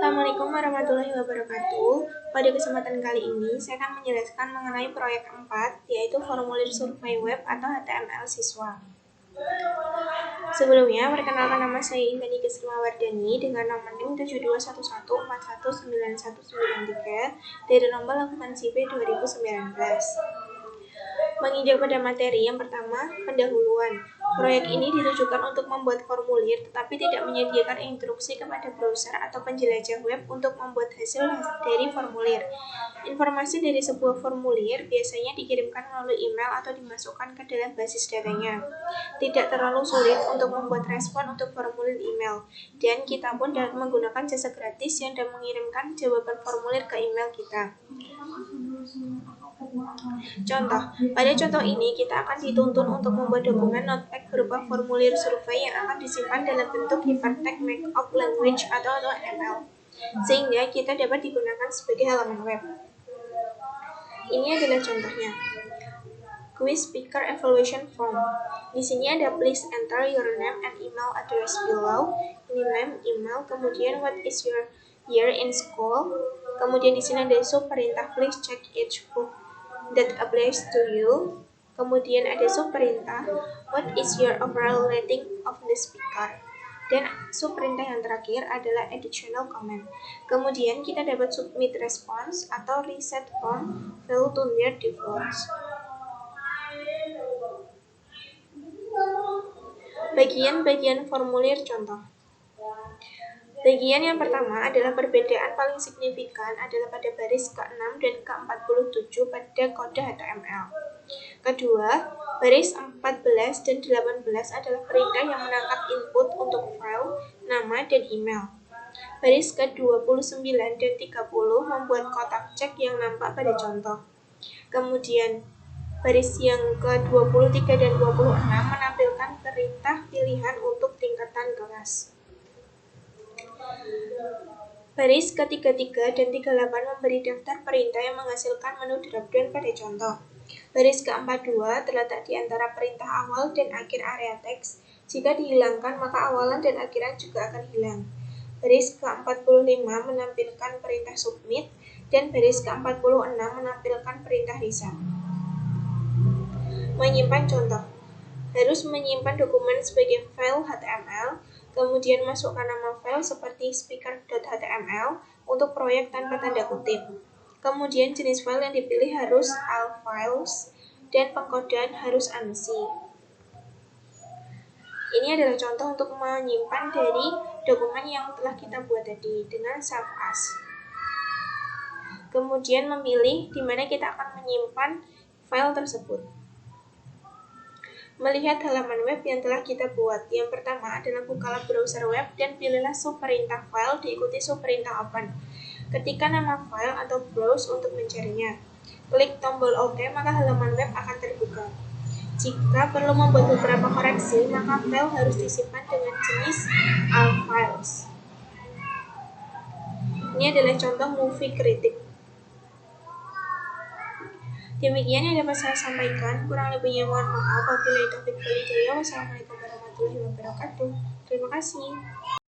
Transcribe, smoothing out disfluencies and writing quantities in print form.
Assalamualaikum warahmatullahi wabarakatuh. Pada kesempatan kali ini, saya akan menjelaskan mengenai proyek 4, yaitu formulir survei web atau HTML siswa. Sebelumnya, perkenalkan nama saya Intan Kusumawardani dengan nomor NIM 7211419193 dari nomor akuntansi P 2019. Menginjak pada materi yang pertama, pendahuluan. Proyek ini ditujukan untuk membuat formulir, tetapi tidak menyediakan instruksi kepada browser atau penjelajah web untuk membuat hasil dari formulir. Informasi dari sebuah formulir biasanya dikirimkan melalui email atau dimasukkan ke dalam basis datanya. Tidak terlalu sulit untuk membuat respon untuk formulir email, dan kita pun dapat menggunakan jasa gratis yang dapat mengirimkan jawaban formulir ke email kita. Contoh, pada contoh ini kita akan dituntun untuk membuat dokumen notepad berupa formulir survei yang akan disimpan dalam bentuk hypertext markup language atau HTML, sehingga kita dapat digunakan sebagai halaman web. Ini adalah contohnya. Quiz Speaker Evaluation Form. Di sini ada please enter your name and email address below. Ini name, email, kemudian what is your year in school. Kemudian di sini ada perintah please check each book that applies to you. Kemudian ada perintah what is your overall rating of the speaker. Dan perintah yang terakhir adalah additional comment. Kemudian kita dapat submit response atau reset form fail to near defaults. Bagian-bagian formulir contoh. Bagian yang pertama adalah perbedaan paling signifikan adalah pada baris ke-6 dan ke-47 pada kode HTML. Kedua, baris 14 dan 18 adalah perintah yang menangkap input untuk file, nama, dan email. Baris ke-29 dan 30 membuat kotak cek yang nampak pada contoh. Kemudian, baris yang ke-23 dan 26 menampilkan perintah pilihan untuk tingkatan kelas. Baris ke-33 dan 38 memberi daftar perintah yang menghasilkan menu drop-down pada contoh. Baris ke-42 terletak di antara perintah awal dan akhir area teks. Jika dihilangkan, maka awalan dan akhiran juga akan hilang. Baris ke-45 menampilkan perintah submit, dan baris ke-46 menampilkan perintah reset. Menyimpan contoh. Harus menyimpan dokumen sebagai file HTML, kemudian masukkan nama file seperti speaker.html untuk proyek tanpa tanda kutip. Kemudian jenis file yang dipilih harus all files dan pengkodean harus ANSI. Ini adalah contoh untuk menyimpan dari dokumen yang telah kita buat tadi dengan save as. Kemudian memilih di mana kita akan menyimpan file tersebut. Melihat halaman web yang telah kita buat. Yang pertama adalah bukalah browser web dan pilihlah perintah file diikuti perintah open. Ketika nama file atau browse untuk mencarinya. Klik tombol OK, maka halaman web akan terbuka. Jika perlu membuat beberapa koreksi, maka file harus disimpan dengan jenis all files. Ini adalah contoh movie kritik. Demikian yang dapat saya sampaikan, kurang lebihnya mohon maaf. Wabillahi taufiq wal hidayah. Wassalamualaikum warahmatullahi wabarakatuh. Terima kasih.